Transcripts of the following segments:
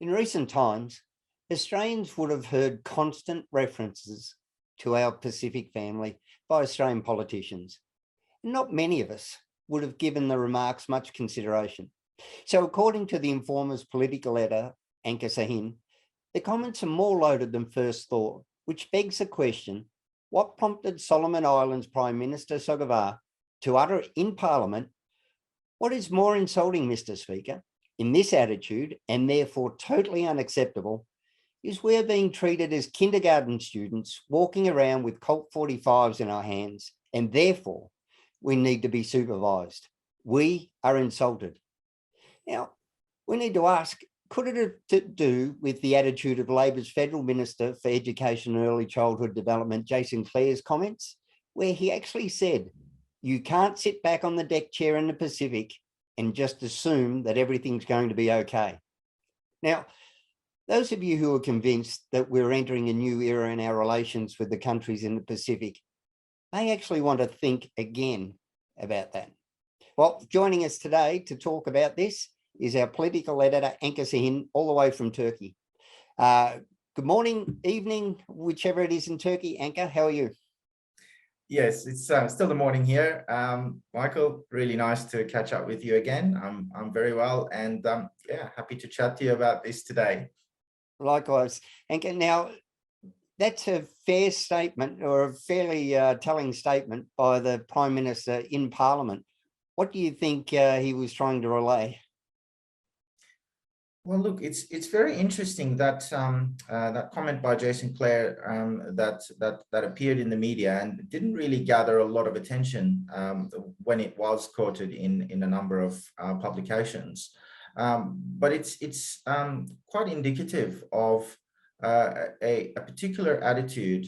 In recent times, Australians would have heard constant references to our Pacific family by Australian politicians. Not many of us would have given the remarks much consideration. So according to TheInformer's political editor, Anka Sahin, the comments are more loaded than first thought, which begs the question, what prompted Solomon Islands Prime Minister Sogavare to utter in Parliament, "What is more insulting, Mr. Speaker, in this attitude, and therefore totally unacceptable, is we're being treated as kindergarten students walking around with Colt 45s in our hands, and therefore we need to be supervised. We are insulted." Now, we need to ask, could it have to do with the attitude of Labor's Federal Minister for Education and Early Childhood Development, Jason Clare's comments, where he actually said, "You can't sit back on the deck chair in the Pacific and just assume that everything's going to be okay." Now, those of you who are convinced that we're entering a new era in our relations with the countries in the Pacific may actually want to think again about that. Well, joining us today to talk about this is our political editor, Anka Sahin, all the way from Turkey. Good morning, evening, whichever it is in Turkey. Anka, how are you? Yes, it's still the morning here. Michael, really nice to catch up with you again. I'm very well, and yeah, happy to chat to you about this today. Likewise. Anka, now that's a fair statement, or a fairly telling statement by the Prime Minister in Parliament. What do you think he was trying to relay? Well, look, it's very interesting that that comment by Jason Clare that appeared in the media and didn't really gather a lot of attention when it was quoted in a number of publications. But it's quite indicative of a particular attitude,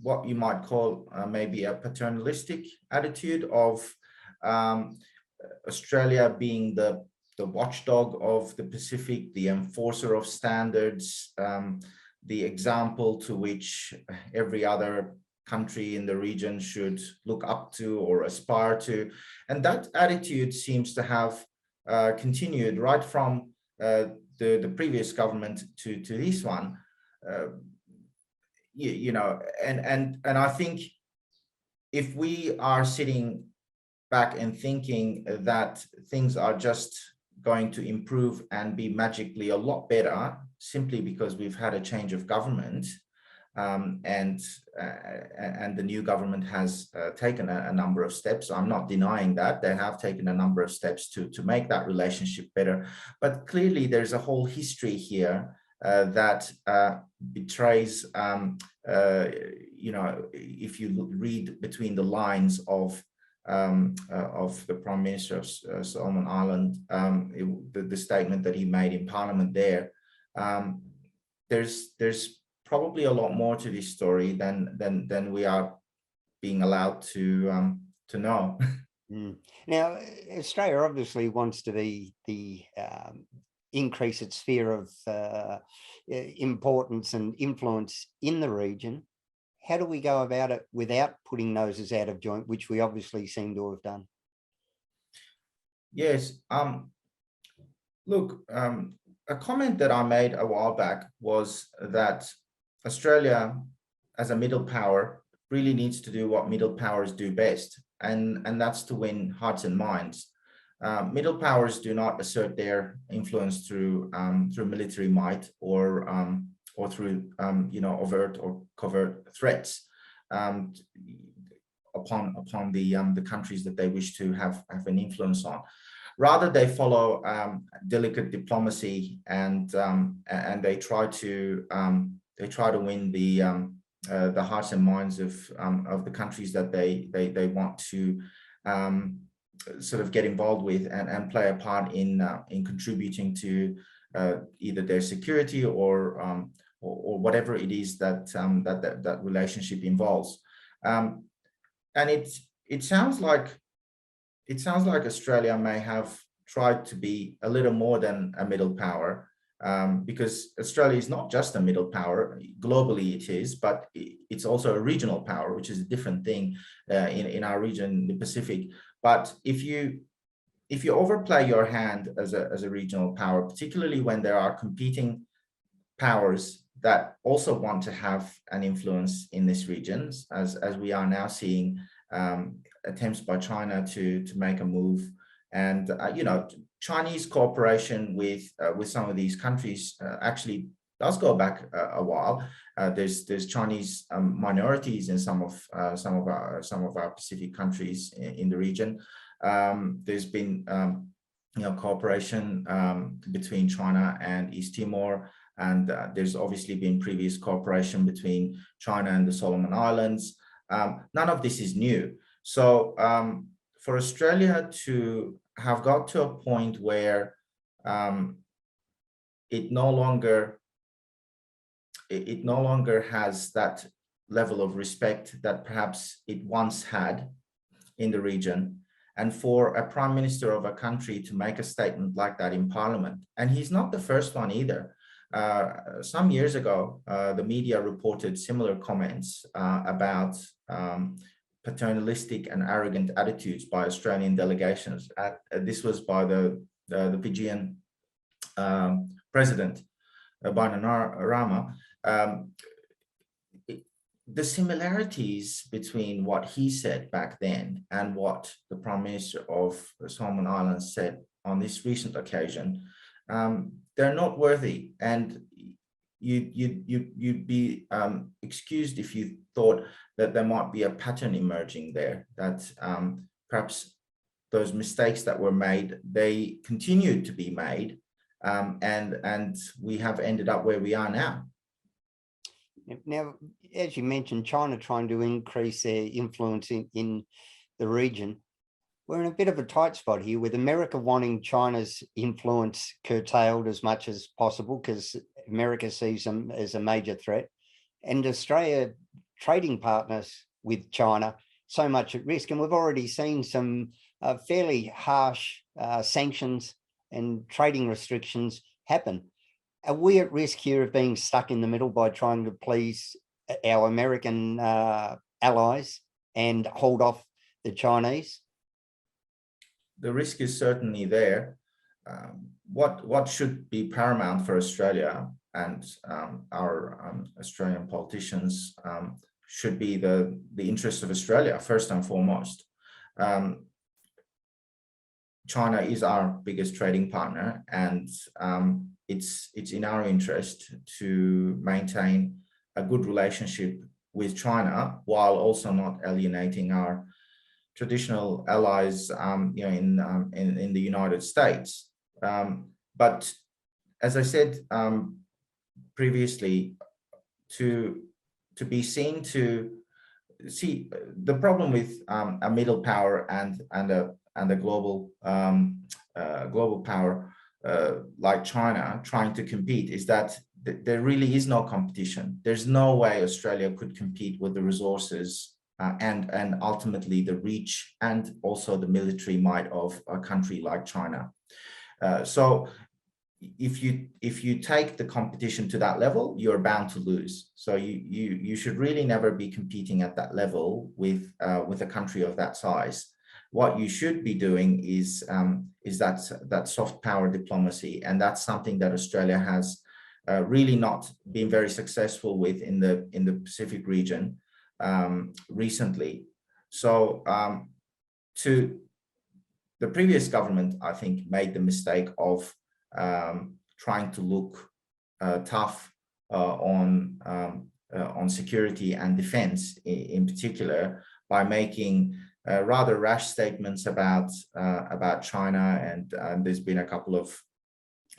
what you might call maybe a paternalistic attitude of Australia being the watchdog of the Pacific, the enforcer of standards, the example to which every other country in the region should look up to or aspire to. And that attitude seems to have continued right from the previous government to this one. You know, and I think if we are sitting back and thinking that things are just going to improve and be magically a lot better simply because we've had a change of government, and the new government has taken a number of steps. I'm not denying that they have taken a number of steps to make that relationship better, but clearly there's a whole history here that betrays, you know, if you read between the lines of the Prime Minister of Solomon Island, the statement that he made in Parliament there, there's probably a lot more to this story than we are being allowed to know. Now, Australia obviously wants to be increase its sphere of importance and influence in the region. How do we go about it without putting noses out of joint, which we obviously seem to have done? Yes. Look, a comment that I made a while back was that Australia, as a middle power, really needs to do what middle powers do best, and that's to win hearts and minds. Middle powers do not assert their influence through military might or through you know, overt or covert threats upon the countries that they wish to have an influence on. Rather, they follow delicate diplomacy, and they try to win the hearts and minds of the countries that they want to sort of get involved with and play a part in contributing to either their security or whatever it is that relationship involves. And it sounds like Australia may have tried to be a little more than a middle power, because Australia is not just a middle power. Globally it is, but it's also a regional power, which is a different thing in our region, the Pacific. But if you if you overplay your hand as a regional power, particularly when there are competing powers that also want to have an influence in this region, as we are now seeing attempts by China to make a move, and Chinese cooperation with some of these countries actually does go back a while. There's Chinese minorities in some of our Pacific countries in the region. There's been cooperation between China and East Timor, and there's obviously been previous cooperation between China and the Solomon Islands. None of this is new. So for Australia to have got to a point where it no longer has that level of respect that perhaps it once had in the region, and for a prime minister of a country to make a statement like that in parliament, and he's not the first one either. Some years ago, the media reported similar comments about paternalistic and arrogant attitudes by Australian delegations. This was by the Fijian president, Bainimarama. The similarities between what he said back then and what the Prime Minister of the Solomon Islands said on this recent occasion, they're noteworthy, and you'd be excused if you thought that there might be a pattern emerging there, that perhaps those mistakes that were made, they continued to be made, and we have ended up where we are now. Now, as you mentioned, China trying to increase their influence in the region. We're in a bit of a tight spot here, with America wanting China's influence curtailed as much as possible because America sees them as a major threat, and Australia trading partners with China so much at risk. And we've already seen some fairly harsh sanctions and trading restrictions happen. Are we at risk here of being stuck in the middle by trying to please our American allies and hold off the Chinese? The risk is certainly there. What should be paramount for Australia and our Australian politicians should be the interests of Australia first and foremost. China is our biggest trading partner, and it's in our interest to maintain a good relationship with China while also not alienating our traditional allies, in the United States. But as I said previously, to be seen to see the problem with a middle power and a global power like China trying to compete is that there really is no competition. There's no way Australia could compete with the resources and ultimately the reach and also the military might of a country like China. So if you take the competition to that level, you're bound to lose. So you should really never be competing at that level with a country of that size. What you should be doing is that soft power diplomacy, and that's something that Australia has really not been very successful with in the Pacific region recently. So to the previous government, I think, made the mistake of trying to look tough on security and defense in particular by making rather rash statements about China, and there's been a couple of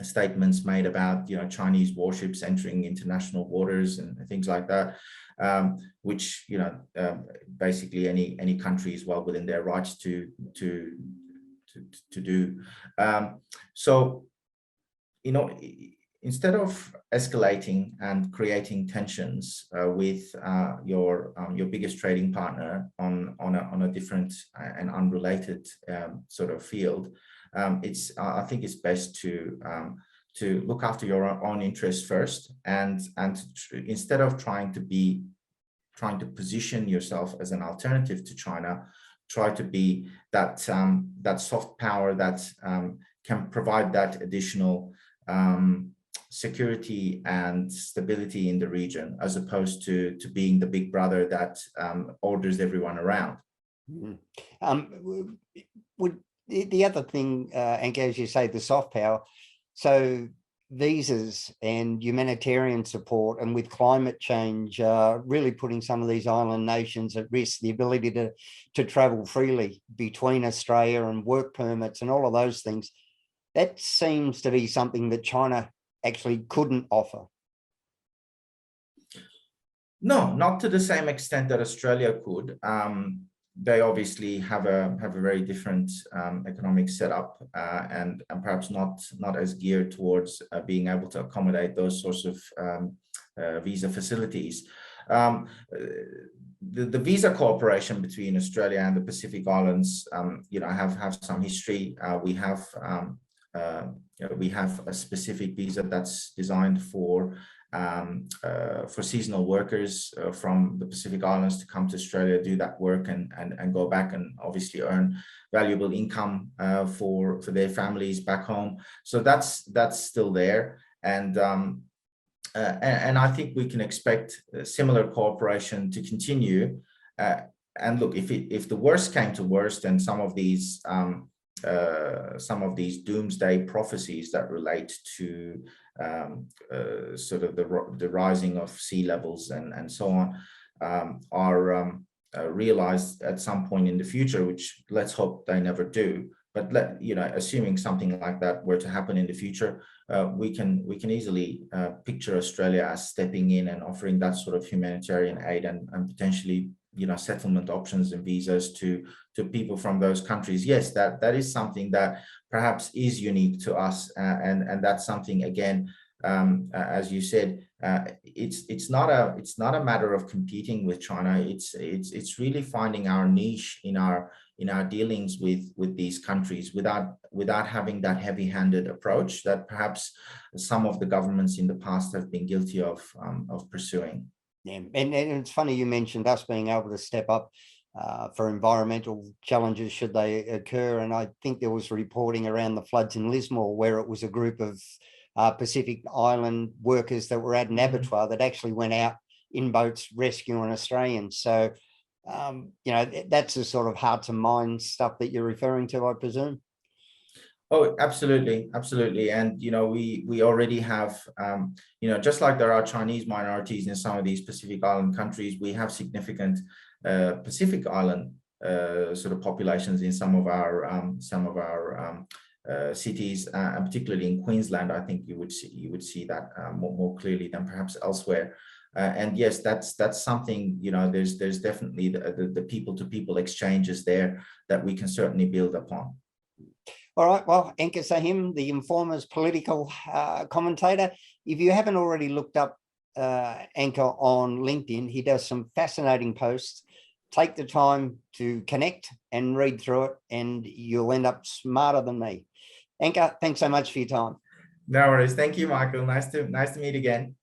statements made about Chinese warships entering international waters and things like that, which basically any country is well within their rights to do. So instead of escalating and creating tensions with your biggest trading partner on a different and unrelated sort of field, I think it's best to look after your own interests first, and instead of trying to position yourself as an alternative to China, try to be that that soft power that can provide that additional security and stability in the region, as opposed to being the big brother that orders everyone around. Would the other thing, Anka, as you say, the soft power, so visas and humanitarian support, and with climate change really putting some of these island nations at risk, the ability to travel freely between Australia and work permits and all of those things, that seems to be something that China actually couldn't offer. No, not to the same extent that Australia could. They obviously have a very different economic setup, and perhaps not as geared towards being able to accommodate those sorts of visa facilities. The visa cooperation between Australia and the Pacific Islands, have some history. We have a specific visa that's designed for seasonal workers from the Pacific Islands to come to Australia, do that work and go back and obviously earn valuable income for their families back home. So that's still there. And I think we can expect similar cooperation to continue. And look, if the worst came to worst, and some of these doomsday prophecies that relate to sort of the rising of sea levels and so on are realized at some point in the future, which let's hope they never do. But assuming something like that were to happen in the future, we can easily picture Australia as stepping in and offering that sort of humanitarian aid and potentially settlement options and visas to people from those countries. Yes, that is something that perhaps is unique to us, and that's something, again, as you said, it's not a matter of competing with China. It's really finding our niche in our dealings with these countries without having that heavy-handed approach that perhaps some of the governments in the past have been guilty of pursuing. Yeah, and it's funny you mentioned us being able to step up for environmental challenges should they occur. And I think there was reporting around the floods in Lismore where it was a group of Pacific Island workers that were at an abattoir that actually went out in boats rescuing Australians. So, that's the sort of hearts and minds stuff that you're referring to, I presume. Oh, absolutely, absolutely. And, we already have, just like there are Chinese minorities in some of these Pacific Island countries, we have significant Pacific Island sort of populations in some of our cities, and particularly in Queensland. I think you would see that more clearly than perhaps elsewhere. And yes, that's something, there's definitely the people-to-people exchanges there that we can certainly build upon. All right, well, Anka Sahin, the Informer's political commentator. If you haven't already looked up Anka on LinkedIn, he does some fascinating posts. Take the time to connect and read through it, and you'll end up smarter than me. Anka, thanks so much for your time. No worries. Thank you, Michael. Nice to meet again.